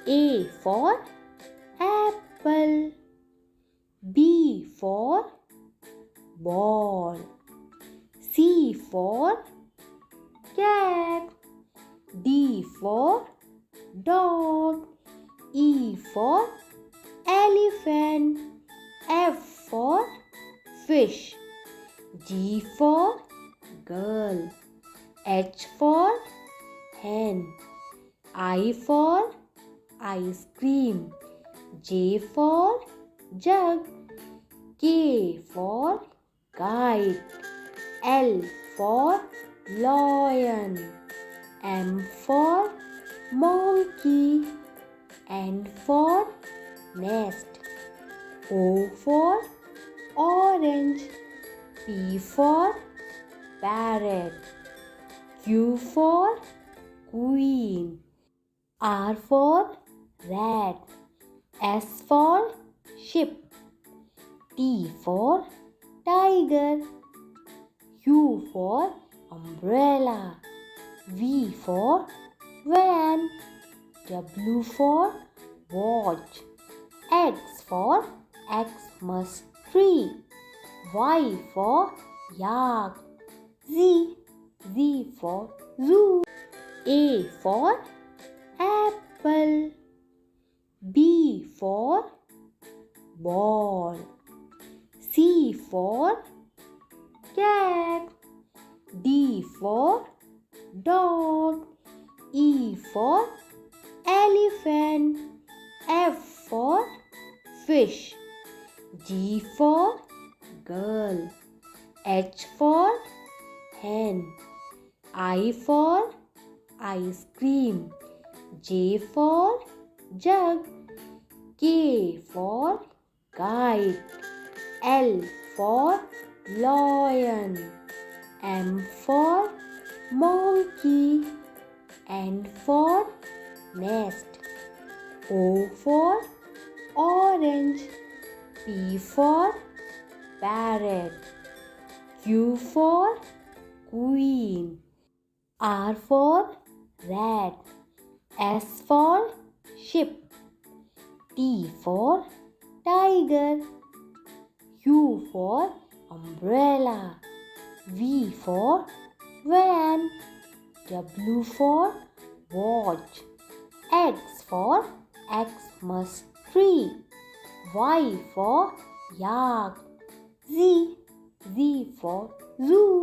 A for apple. B for ball. C for cat. D for dog. E for elephant. F for fish. G for girl. H for hen. I for ice cream. J for jug. K for kite. L for lion. M for monkey. N for nest. O for orange. P for parrot. Q for queen. R for rat. S for ship. T for tiger. U for umbrella. V for van. W for watch. X for Xmas tree. Y for yak. Z for zoo. A for apple. B for ball. C for cat. D for dog. E for elephant. F for fish. G for girl. H for hen. I for ice cream. J for jug. K for kite. L for lion. M for monkey. N for nest. O for orange. P for parrot. Q for queen. R for rat. S for ship. T for tiger. U for umbrella. V for van. W for watch. X for Xmas tree. Y for yak. Z for zoo.